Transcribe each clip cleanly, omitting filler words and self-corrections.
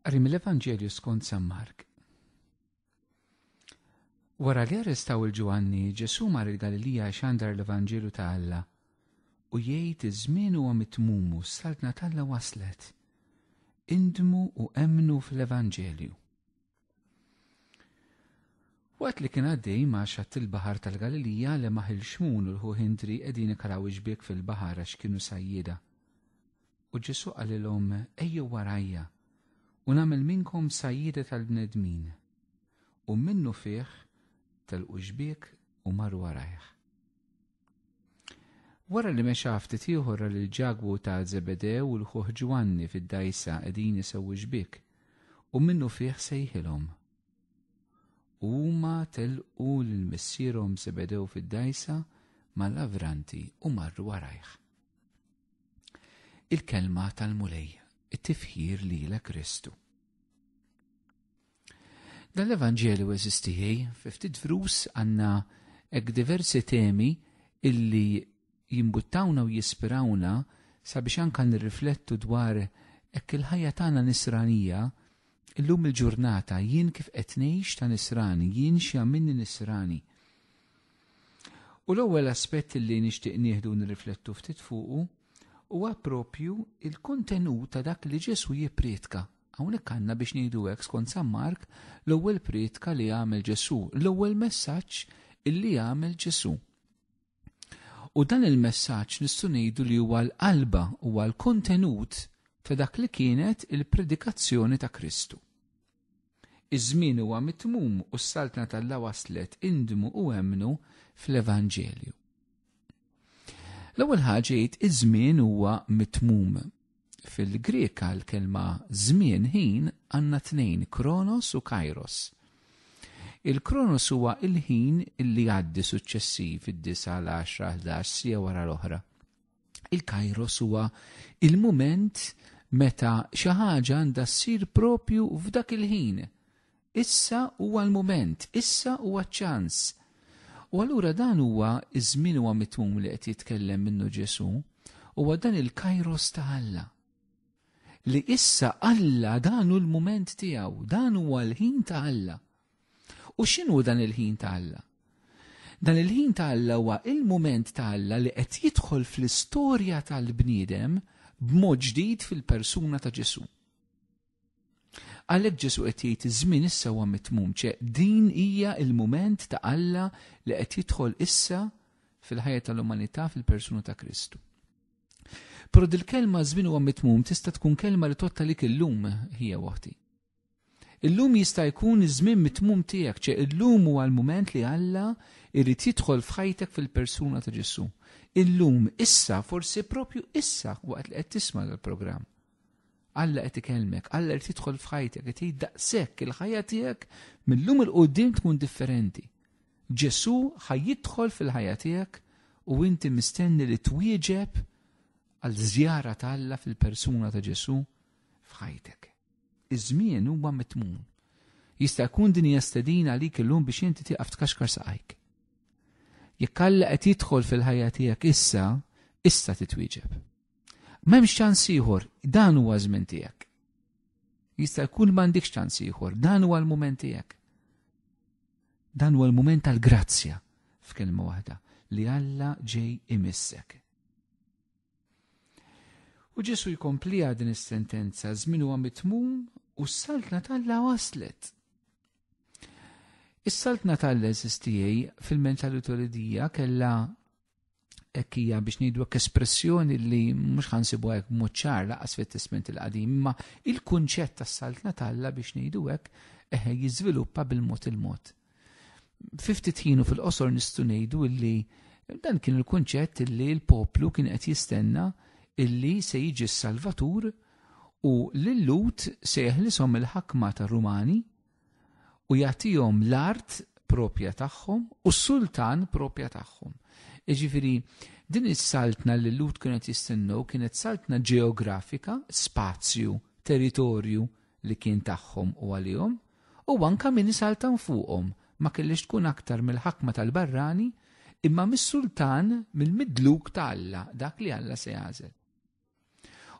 Qari mill-Evanġelju skont San Mark. Wara li arrestaw il-Ġuanni, Ġesu mar il-Galilija xandar l-Evanġelju ta' Alla u jgħid iż-żmien huwa mitmum u s-saltna tal-Alla waslet. Indmu u emmnu fl-Evanġelju. Waqt li kien għaddej ma' xatt il-baħar tal-Galilija li maħil xmun u l-ħuħindri qegħdin ikaraw iġbiek fil-baħar għax kienu sajjieda. U Ġesu qalilhom ejjew warajja u nagħmel minkom sajjieda tal-bnedmin. U minnu fih telqu ġbiek u marru warajh. Wara li mexa ftit ieħor lil ġagwu ta' Zebedew u l-ħuħ Ġwanni fid-dajsa qegħdin isewwu ġbiek u minnu fih sejħilhom. Huma telqu lil missierhom Zebedew fid-dajsa mal-avranti u marru warajh. Il-kelma tal-mulej, it-tifħir lilek Kristu. Dan l-Evanġelju eżistijaj, fi ftit frus għandna hekk diversi temi illi jimbuttawna u jispirawna sabiex anke nirriflettu dwar hekk il-ħajja tagħna nisranija illum il-ġurnata jien kif qed ngħix ta' nisrani, jien x'jagħmilni nisrani. U l-ewwel aspett li nixtieq nieħdu nirriflettu ftit fuqu huwa proprju il-kontenut ta' dak li Ġesu jippretka. Hawnhekk għandna biex ngħidu hekk skont San Mark l-ewwel pretka li għamel Ġesu, l-ewwel messaġġ illi għamel Ġesu. U dan il-messaġġ nistgħu ngħidu li huwa l-qalba huwa l-kontenut ta' dak li kienet il-predikazzjoni ta' Kristu. Iż-żmien huwa mitmum u s-saltna tal-Alla waslet indmu u emmnu fl-Evanġelju. L-ewwel ħaġa jgħid iż-żmien huwa mitmum. Fil-Greka l-kelma żmien ħin għandna tnejn, kronos u kairos. Il-kronos huwa il-ħin illi għaddi suċċessiv id-9 l-10 11 sija wara l-oħra. Il-kairos huwa il-mument meta xi ħaġa għandha ssir propju f'dak il-ħin. Issa huwa l-mument, issa huwa ċ-ċans. U allura dan huwa iż-żmien huwa mitmum li qed jitkellem minnu Ġesu, huwa dan il-kairos ta' Alla. Li issa Alla dan hu l-mument tiegħu, dan huwa l-ħin ta' Alla. U x'inhu dan il-ħin ta' Alla? Dan il-ħin ta' Alla huwa il-mument ta' Alla li qed jidħol fl-istorja tal-bniedem b'mod ġdid fil-persuna ta' Ġesu. Għalhekk Ġesu qed jgħid iż-żmien issa huwa mitmum, din hija l-mument ta' Alla li qed jidħol issa fil-ħajja tal-umanità fil-persuna ta' Kristu. Però dil-kelma żmien huwa mitmum tista' tkun kelma li totta lik illum hija waħdi. Illum jista' jkun iż-żmien mitmum tiegħek, illum huwa l-mument li Alla jrid jidħol f'ħajtek fil-persuna ta' Ġesu. Illum, issa, forsi propju issa waqt li qed tisma' l-programm. Alla qed ikellmek, Alla qed jidħol f'ħajtek, qed jgħid daqshekk il-ħajja tiegħek millum il-qudiem tkun differenti. Ġesu ħajjidħol fil-ħajja tiegħek u inti mistenni li twieġeb għal żjara ta' Alla fil-persuna ta' Ġesu f'ħajtek. Iż-żmien huwa mitmum. Jista' jkun din hija stedina għalik illum biex inti tieqaf tkaxkar saqajk. Jekk Alla qed jidħol fil-ħajja tiegħek issa titwieġeb. M'hemmx ċans ieħor, dan huwa żmien tiegħek. Jista' jkun m'għandikx ċans ieħor, dan huwa l-mument tiegħek. Dan huwa l-mument tal-grazzja f'kelma waħda li Alla ġej imissek. U Ġesu jkomplija din is-sentenza żmien huwa mitmum u s-saltna tal-Alla waslet. Is-saltna tal-Alla eżistijaj fil-mentalità lidija kellha hekk hija biex ngħidu hekk espressjoni li mhux ħansibuha hekk b'mod ċar laqas fit-Testament il-Qadim, imma il-kunċett tas-saltna tal-Alla biex ngħidu hekk jiżviluppa bil-mod il-mod. Fi ftit ħin u fil-qosor nistgħu ngħidu li dan kien il-kunċett li l-poplu kien qed jistenna illi se jiġi s-Salvatur u l-Lut se jeħlishom il-ħakma tar-Rumani u jagħtihom l-art propja tagħhom u s-sultan propja tagħhom. Jiġifieri din is-saltna li l-Lut kienet jistennew kienet saltna ġeografika, spazju, territorju li kien tagħhom u għalihom u anke min isaltan fuqhom ma kellix tkun aktar mill-ħakma tal-barrani imma mis-sultan mill-midluk ta' Alla, dak li Alla se jagħżel.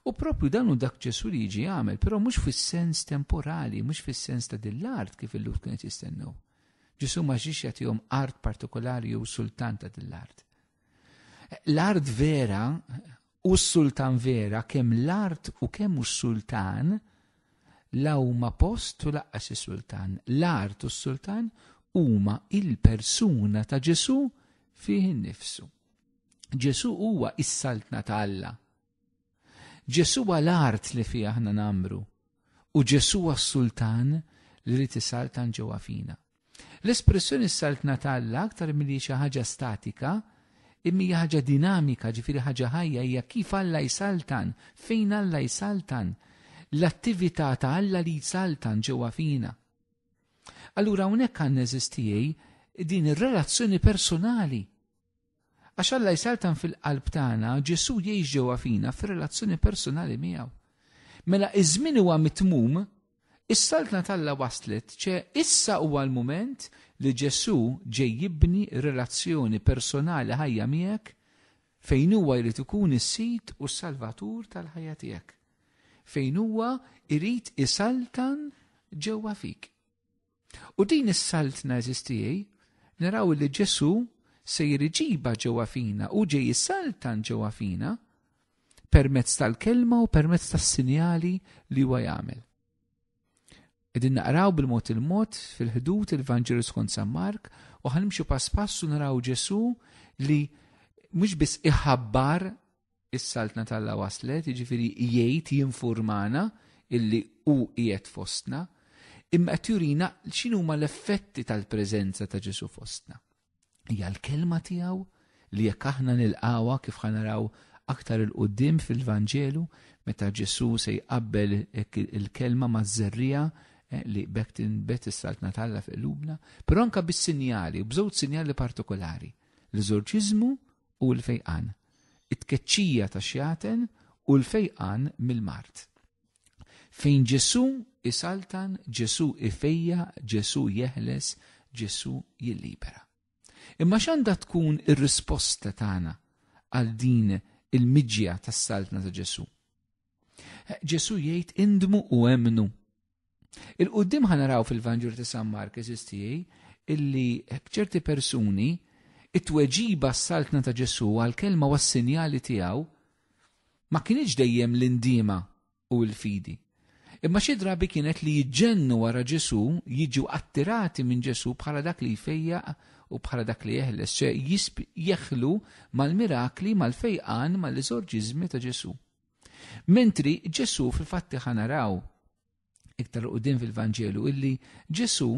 U propju dan hu dak Ġesu li jiġi jagħmel, però mhux fis-sens temporali, mhux fis-sens ta' dil-art kif il-lut kienet jistennew. Ġesu ma ġiex jagħtihom art partikolari jew sultan ta' dil-art. L-art vera u s-sultan vera, kemm l-art u kemm s-sultan la huma post u laqqas is-sultan. L-art u s-sultan huma il-persuna ta' Ġesu fih innifsu. Ġesu huwa is-saltna ta' Alla. Ġesu huwa l-art li fih aħna namru u Ġesu huwa s-sultan li rid isaltan ġewwa fina. L-espressjoni s-saltna ta' Alla aktar milli xi ħaġa statika imma hija ħaġa dinamika, ġifieri ħaġa ħajja hija kif Alla jsaltan, fejn Alla jsaltan, l-attività ta' Alla li jsaltan ġewwa fina. Allura hawnhekk għandna eżistijej din ir-relazzjoni personali. Għax Alla jsaltan fil-qalb tagħna, Ġesu jgħix ġewwa fina fir-relazzjoni personali miegħu. Mela iż-żmien huwa mitmum, is-saltna tal-Alla waslet, issa huwa l-mument li Ġesu ġej jibni relazzjoni personali ħajja miegħek fejn huwa jrid ikun is-sit u s-salvatur tal-ħajja tiegħek. Fejn huwa jrid isaltan ġewwa fik. U din is-saltna eżistijej naraw li Ġesu se jiriġiba ġewwa fina u ġej jissaltan ġewwa fina permezz tal-kelma u permezz tas-sinjali li huwa jagħmel. Qegħdin naqraw bil-mod il-mod fil-ħdud il-Vanġelu skont San Mark u ħanimxu pass pass u naraw Ġesu li mhux biss iħabbar is-saltna tal-Alla waslet, jiġifieri jgħid jinfurmana illi hu qiegħed fostna, imma qed jurina x'inhuma l-effetti tal-preżenza ta' Ġesu fostna. Hija l-kelma tiegħu li jekk aħna nilqawha kif ħanaraw aktar il-qudiem fil-Vanġelu meta Ġesu se jqabbel il-kelma maż-żerrija li bekk tinbet is-saltna tal-Alla fi qlubna, però anke bis-sinjali, b'żewġ sinjali partikolari, l-eżorċiżmu u l-fejqan, it-tkeċċija tax-xjaten u l-fejqan mill-mart. Fejn Ġesu isaltan, Ġesu ifejja, Ġesu jeħles, Ġesu jillibera. Imma x'għandha tkun ir-risposta tagħna għal din il-miġja tas-saltna ta' Ġesu? Ġesu jgħid indmu u emnu. Il-qudiem ħanaraw fil-Vanġelu ta' San Mark eżistijej illi ċerti persuni it-tweġiba s-saltna ta' Ġesu għal-kelma u s-sinjali tiegħu ma kienx dejjem l-indiema u l-fidi. Imma xi drabi kienet li jiġġennu wara Ġesu, jiġu attirati minn Ġesu bħala dak li jfejjaq u bħala dak li jeħles, jeħlu mal-mirakli, mal-fejqan, mal-eżorġiżmi ta' Ġesu. Mentri Ġesu fil-fatti ħanaraw iktar qudiem fil-Vanġelu illi Ġesu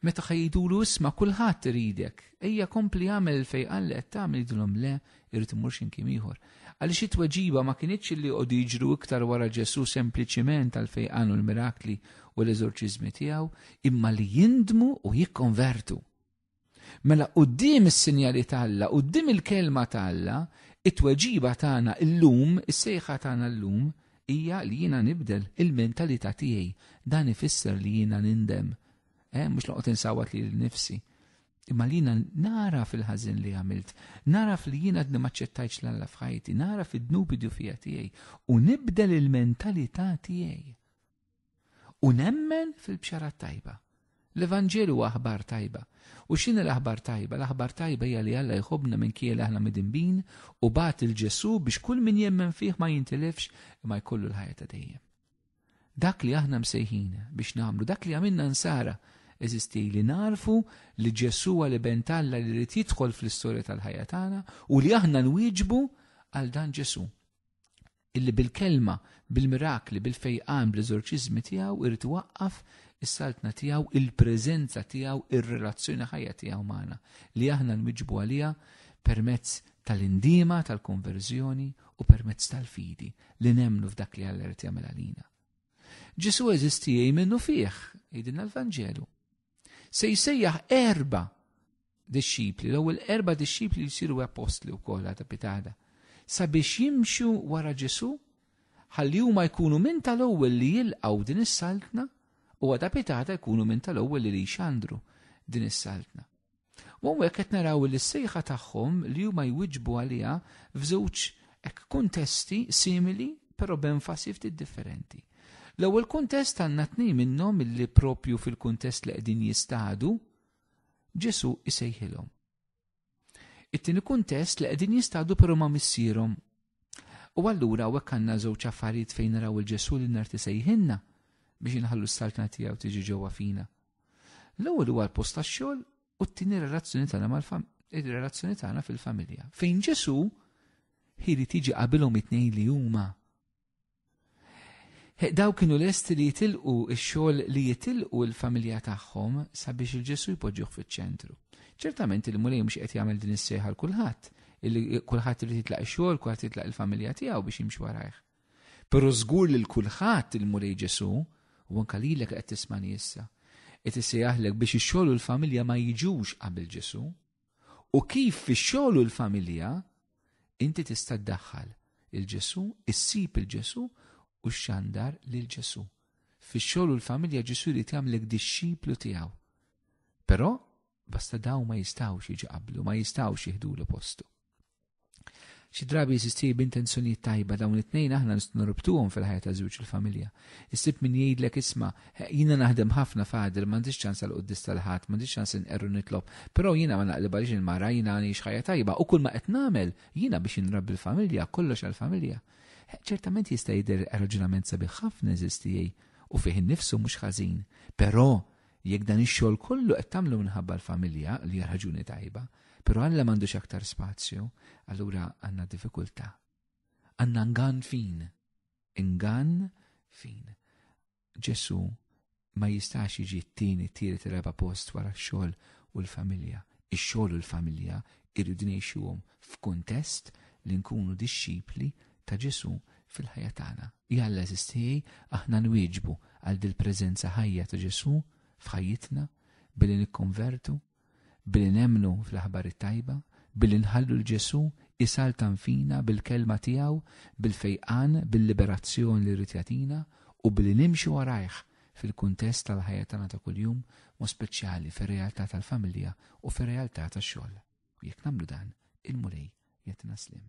meta ħajdulu isma' kulħadd iridek, ejja kompli għamel il-fejqan li qed tagħmel jgħidulhom le irid imur x'imkien ieħor. Għaliex it-tweġiba ma kienitx li qogħdu jiġru iktar wara Ġesu sempliċiment għall-fejqan u l-mirakli u l-eżorċiżmi tiegħu, imma li jindmu u jikkonvertu. Mela quddiem is-sinjali tal-Alla, quddiem il-kelma tal-Alla, it-tweġiba tagħna llum, is-sejħa tagħna llum hija li jiena nibdel il-mentalità tiegħi. Dan ifisser li jiena nindem. Mhux noqgħod insawat li l-nifsi. Imma li jiena nara fil-ħażin li għamilt, nara li jiena għadni ma ċċettajtx l-Alla f'ħajti, nara fid-dnubi dufija tiegħi u nibdel il-mentalità tiegħi. U nemmen fil-bxara tajba. L-Evanġelu huwa aħbar tajba. U x'inhi l-aħbar tajba? L-aħbar tajba hija li Alla jħobbna minn kiel aħna midinbin u bagħat il-Ġesu biex kull min jemmen fih ma jintilefx imma jkollu l-ħajja ta' dejjem. Dak li aħna msejħin biex nagħmlu, dak li għamilna nsara eżisti li narfu li Ġesu huwa l-ben Alla li rid jidħol fl-istorja tal-ħajja tagħna u li aħna nwieġbu għal dan Ġesu. Illi bil-kelma, bil-mirakli, bil-fejqan, bil-eżorċiżmi tiegħu irid iwaqqaf is-saltna tiegħu, il-preżenza tiegħu, ir-relazzjoni ħajja tiegħu magħna li aħna nwiġbu għaliha permezz tal-indiema, tal-konverżjoni u permezz tal-fidi li nemmnu f'dak li Alla rid jagħmel għalina. Ġesu eżisti minnu fih, jgħidilna l-Vanġelu. Se jsejjaħ 4 dixxipli, l-ewwel 4 dixxipli li jsiru apostli wkoll ta' pitada, sabiex jimxu wara Ġesu ħalli huma jkunu minn tal-ewwel li jilqgħu din is-saltna u għada pitata jkunu minn tal-ewwel li jxandru din is-saltna. U hekk qed naraw li s-sejħa tagħhom li huma jwiġbu għaliha f'żewġ kuntesti simili però b'enfasi ftit differenti. L-ewwel kuntest għandna tnejn minnhom illi propju fil-kuntest li qegħdin jistgħu Ġesu isejħilhom. It-tieni kuntest li qegħdin jistgħu però ma' missierhom. U allura hekk għandna żewġ affarijiet fejn naraw il-Ġesu li nhar tisejħilna biex inħallu s-saltna tiegħu tiġi ġewwa fina. L-ewwel huwa l-post tax-xogħol u t-tieni relazzjoni tagħna fil-familja. Fejn Ġesu ħiri tiġi qabilhom it-tnejn li huma. Daw kienu lesti li jitilqu x-xogħol li jitilqu l-familja tagħhom sabiex il-Ġesu jpoġġuh fiċ-ċentru. Ċertament il-mulej mhux qed jagħmel din is-sejħa l kulħadd. Kulħadd irid jitlaq ix-xogħol, kulħadd jitlaq il-familja tiegħu biex jimxi warajh. Però żgur lil kulħadd il-mulej Ġesu u anke lilek qed tismani issa. Qed isejjaħlek biex ix-xogħol u l-familja ma jiġux qabel Ġesu. U kif fix-xogħol u l-familja inti tista' ddaħħal il-Ġesu, issib il-Ġesu u xandar lil Ġesu. Fix-xogħol u l-familja Ġesu li tagħmlek dixxiplu tiegħu. Però basta daw ma jistgħux jiġi qablu, ma jistgħux jieħdulu postu. Xi drabi jeżisti b'intenzjonijiet tajba dawn it-tnejn aħna nistgħu norbtuhom fil-ħajja ta' żewġ il-familja. Issib min jgħidlek isma' jiena naħdem ħafna fader, m'għandix ċans għal qudies tal-ħadd, m'għandix ċans inqerru nitlob, però jiena ma naqlib għaliex il-mara jiena għandix ħajja tajba u kull ma qed nagħmel jiena biex inrabbi l-familja kollox għall-familja. Ċertament jista' jidher raġunament sabiħ ħafna eżistijej u fih innifsu mhux ħażin, però jekk dan ix-xogħol kollu qed tagħmlu minħabba l-familja li hija raġuni tajba, però Alla m'għandux aktar spazju, allura għandna diffikultà. Għandna ngan fin. Ġesu ma jistax jiġi t-tieni tielet raba post wara x-xogħol u l-familja. Ix-xogħol u l-familja irridu ngħixuhom f'kuntest li nkunu dixxipli ta' Ġesu fil-ħajja tagħna. Jalla eżistijej aħna nwieġbu għal dil-preżenza ħajja ta' Ġesu f'ħajjitna billi nikkonvertu, billi nemnu fl-aħbar it-tajba, billi nħallu l-Ġesu isaltan fina bil-kelma tiegħu, bil-fejqan, bil-liberazzjoni li rrid jagħtina u billi nimxu warajh fil-kuntest tal-ħajja tagħna ta' kuljum u speċjali fir-realtà tal-familja u fir-realtà tax-xogħol. U jekk nagħmlu dan, il-mulej jagħtina slim.